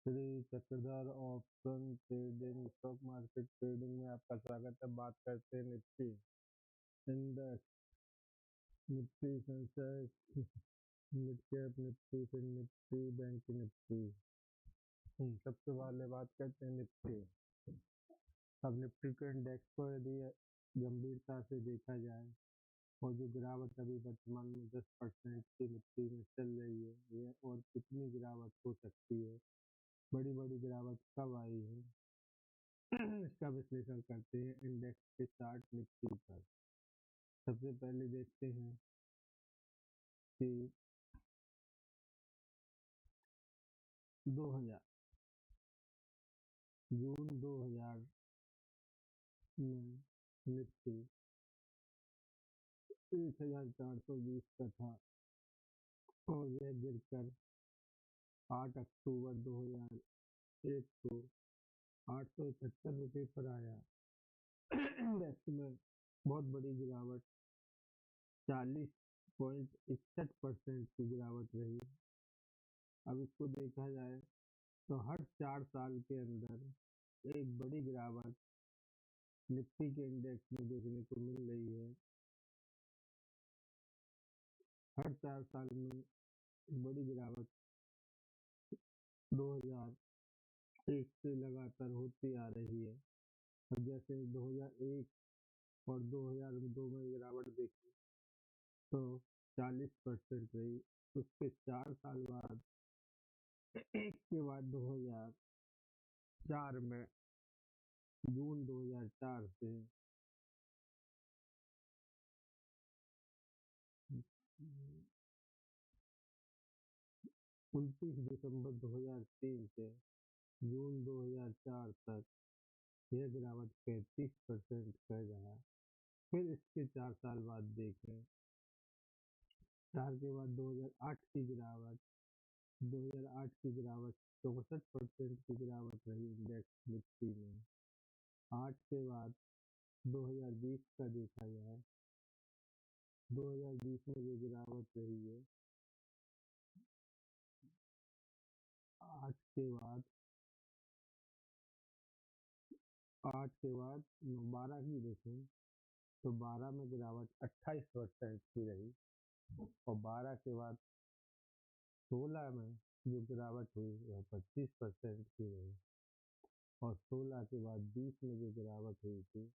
Shri Chakradhar option trading stock market trading में आपका स्वागत है। बात करते हैं Nifty index, Nifty Sensex, mid cap Nifty, फिर निफ्टी बैंक निफ्टी। सबसे पहले बात करते हैं निफ्टी। अब निफ्टी के इंडेक्स को यदि गंभीरता से देखा जाए और जो गिरावट अभी वर्तमान में 10% की निफ्टी में चल रही है, ये और कितनी गिरावट हो सकती है, बड़ी बड़ी गिरावट कब आई है, इसका विश्लेषण करते हैं इंडेक्स के चार्ट निफ्टी पर। सबसे पहले देखते हैं कि 2000 जून 2000 में निफ्टी 1420 का था और यह गिरकर 8 अक्टूबर 2001 को 871 रुपये पर आया। इंडेक्स में बहुत बड़ी गिरावट 40.61% की गिरावट रही। अब इसको देखा जाए तो हर 4 साल के अंदर एक बड़ी गिरावट निफ्टी के इंडेक्स में देखने को मिल रही है। हर 4 साल में एक बड़ी गिरावट 2001 से लगातार होती आ रही है। और जैसे 2001 और 2002 में गिरावट देखी तो 40% रही। उसके 4 साल बाद एक के बाद 2004 में, जून 2004 से 29 दिसंबर 2003 से जून 2004 तक यह गिरावट 35% कर रहा। फिर इसके 4 साल बाद देखें, 4 के बाद 2008 की गिरावट, 2008 की गिरावट 64% की गिरावट रही इंडेक्स निफ्टी में। 8 के बाद 2020 का देखा जाए, 2020 में जो गिरावट रही है, 8 के बाद 12 की देखें तो 12 में गिरावट 28% की रही। और 12 के बाद 16 में जो गिरावट हुई वह 25% की रही। और 16 के बाद 20 में जो गिरावट हुई थी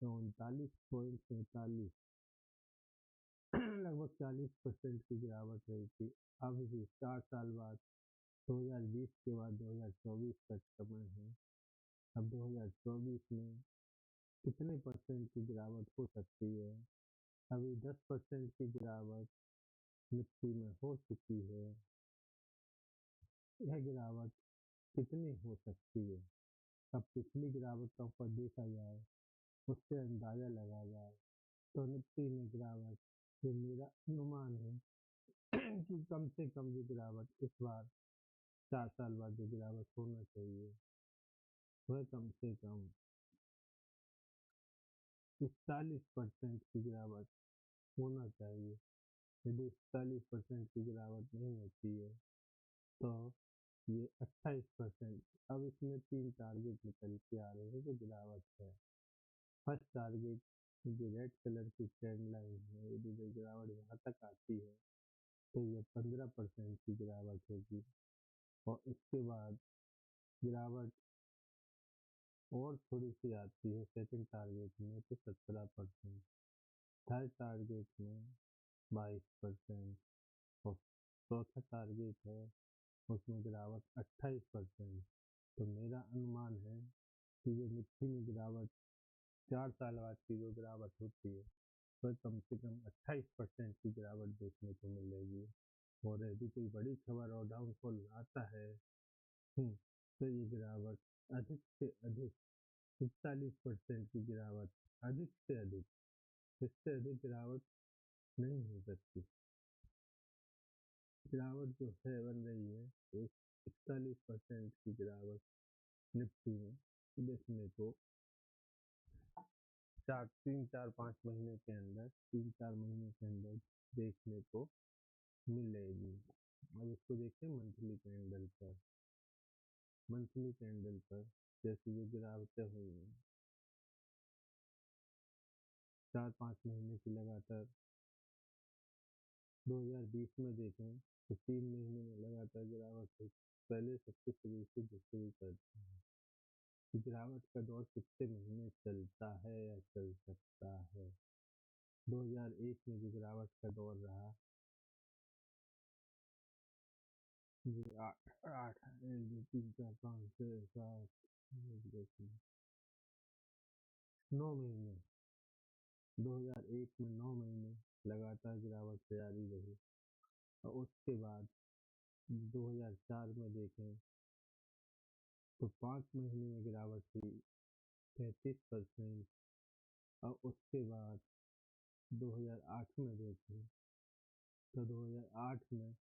तो 39.47, लगभग 40% की गिरावट रही थी। अब भी 4 साल बाद 2020 के बाद 2024 तक समय है। अब 2024 में कितने परसेंट की गिरावट हो सकती है? अभी 10% की गिरावट निफ्टी में हो चुकी है। यह गिरावट कितनी हो सकती है? अब पिछली गिरावटों पर देखा जाए, उससे अंदाजा लगा जाए तो निफ्टी में गिरावट, जो मेरा अनुमान है कि कम से कम जो गिरावट इस बार 4 साल बाद जो गिरावट होना चाहिए वह कम से कम 41% की गिरावट होना चाहिए। यदि 41% की गिरावट नहीं होती है तो ये 28%। अब इसमें 3 टारगेट निकल के आ रहे हैं जो गिरावट है। फर्स्ट टारगेट जो रेड कलर की ट्रेंड लाइन है, यदि वो गिरावट यहाँ तक आती है तो ये 15% की गिरावट होगी। और इसके बाद गिरावट और थोड़ी सी आती है सेकंड टारगेट में तो 17%, थर्ड टारगेट में 22%, और चौथा टारगेट है उसमें गिरावट 28%। तो मेरा अनुमान है कि जो निफ्टी में गिरावट 4 साल बाद की जो गिरावट होती है वह कम से कम 28% की गिरावट देखने को मिलेगी। और यदि कोई बड़ी खबर और डाउनफॉल आता है तो ये गिरावट अधिक से अधिक 41% की गिरावट, अधिक से अधिक, इससे अधिक गिरावट नहीं हो सकती। गिरावट जो है बन रही है तो 41% की गिरावट निफ्टी में देखने को 3-4-5 महीने के अंदर, 3-4 महीने के अंदर देखने को मिलेगी। अब इसको देखते हैं मंथली कैंडल पर। मंथली कैंडल पर जैसे जो गिरावटें हुई हैं 4-5 महीने की लगातार 2020 में देखें तो 3 महीने में लगातार गिरावट हुई। पहले सबसे शुरू से शुरू करते हैं कि गिरावट का दौर कितने महीने चलता है या चल सकता है। 2001 में जो गिरावट का दौर रहा जी 8 1 2 3 4 5 6 7 9 महीने 2001 में 9 महीने लगातार गिरावट जारी रही और उसके बाद 2004 में देखें तो 5 महीने में गिरावट हुई 33%। और उसके बाद 2008 में देखें तो 2008 में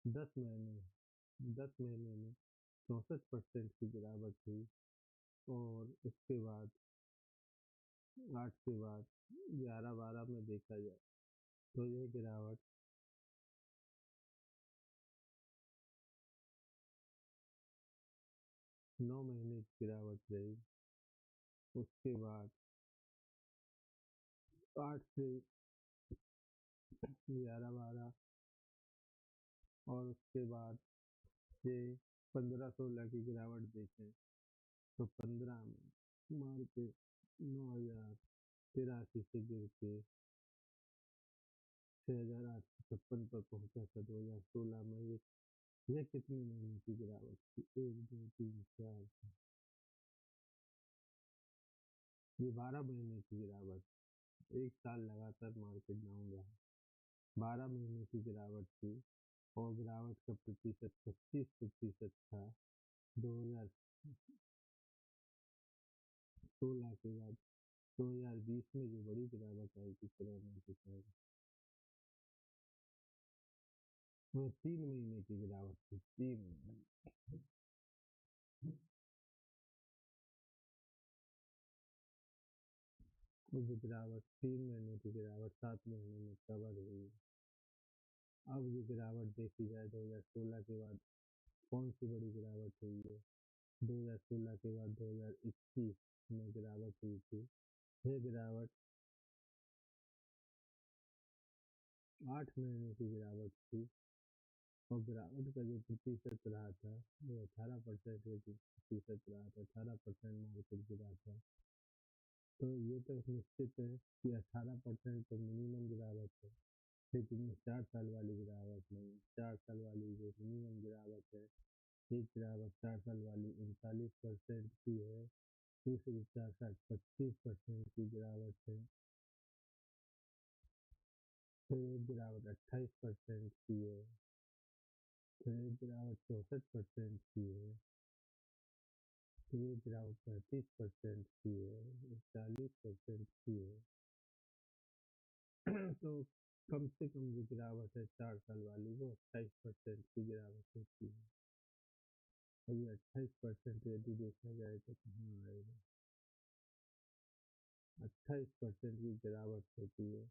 10 महीने में 64% की गिरावट हुई। और उसके बाद 8 के बाद 11-12 में देखा जाए तो ये गिरावट 9 महीने की गिरावट रही। उसके बाद 8 से 11-12 और उसके बाद से 15-16 की गिरावट देखें तो 15 में मार के 9,083 से गिर के 6,856 पर पहुंचा था 2016 में। ये कितने महीने की गिरावट थी? 1 2 3 4 ये 12 महीने की गिरावट। एक साल लगातार मार्केट डाउन रहा, 12 महीने की गिरावट थी और गिरावट का प्रतिशत 25% था। 2016 के बाद 2020 में जो बड़ी गिरावट आई थी कोरोना के कारण वो 3 महीने की गिरावट थी। 3 महीने वो जो गिरावट 3 महीने की गिरावट 7 महीने में कवर हुई। अब ये गिरावट देखी जाए 2016 के बाद कौन सी बड़ी गिरावट हुई है। 2016 के बाद 2021 में गिरावट हुई थी। ये गिरावट 8 महीने की गिरावट थी और गिरावट का जो प्रतिशत रहा था वो 18% के प्रतिशत रहा था। 18% मार्केट गिरा था। तो ये तो निश्चित है कि 18% तो मिनिमम गिरावट है, लेकिन ये 4 साल वाली गिरावट नहीं। 4 साल वाली जो मिनिमम गिरावट है, एक गिरावट 4 साल वाली 39% की है, दूसरी 4 साल 25% की गिरावट है, फिर एक गिरावट 28% की है, फिर एक गिरावट 64% की है, फिर एक गिरावट 35% की है, 40% की है। तो कम से कम जो गिरावट है 4 साल वाली वो 28% की गिरावट होती है। और ये 28% यदि देखा जाए तो कहाँ आएगा। 28% की गिरावट होती है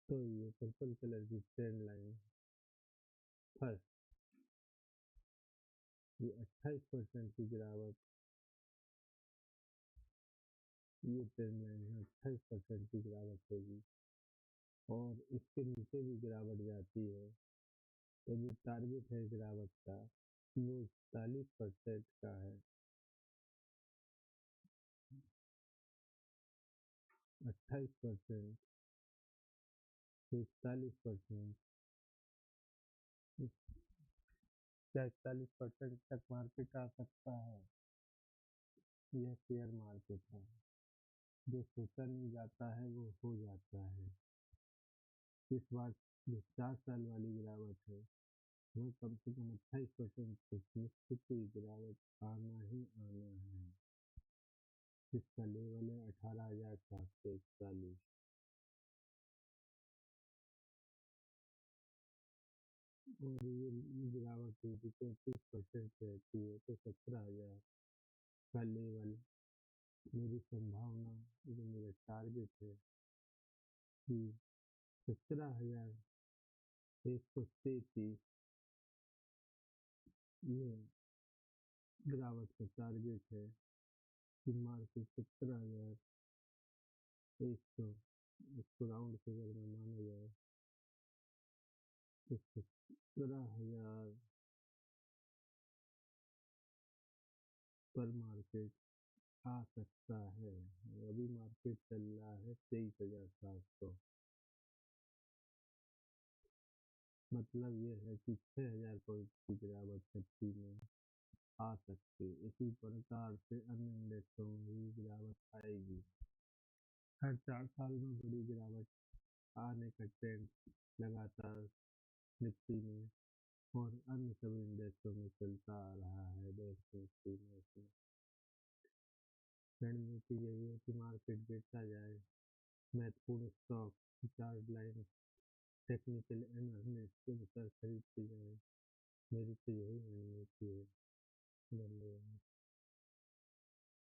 तो ये पर्पल कलर की ट्रेंड लाइन फर्स्ट, ये 28% की गिरावट, ये ट्रेंड लाइन है 28% की गिरावट होगी और इसके नीचे भी गिरावट जाती है तो जो टारगेट है गिरावट का वो 41% का है। 28% से 41%, क्या 41% तक मार्केट आ सकता है? यह शेयर मार्केट है, जो सोचा नहीं जाता है वो हो जाता है। इस बार जो 4 साल वाली गिरावट है वो कम से कम 28% तो निश्चित ही गिरावट आना ही आना है, जिसका लेवल है 18,741। और ये गिरावट यदि 33% रहती है तो 17,000 का लेवल मेरी संभावना, जो मेरा टारगेट है कि 17,133 ये गिरावट का टारगेट है कि मार्केट 17,100, इसको राउंड फिगर में माना जाए तो 17,000 पर मार्केट आ सकता है। अभी मार्केट चल रहा है 23,700, मतलब ये है कि 6,000 पॉइंट की गिरावट निफ्टी में आ सकती है। इसी प्रकार से अन्य इंडेक्सों में भी गिरावट आएगी। हर 4 साल में बड़ी गिरावट आने का ट्रेंड लगातार निफ्टी में और अन्य सभी इंडेक्सों में चलता आ रहा है। बैंक निफ्टी में रणनीति यही है कि मार्केट गिरता जाए, महत्वपूर्ण stock chart line technical analysis के अनुसार खरीदती जाए। मेरी तो यही रणनीति है। धन्यवाद।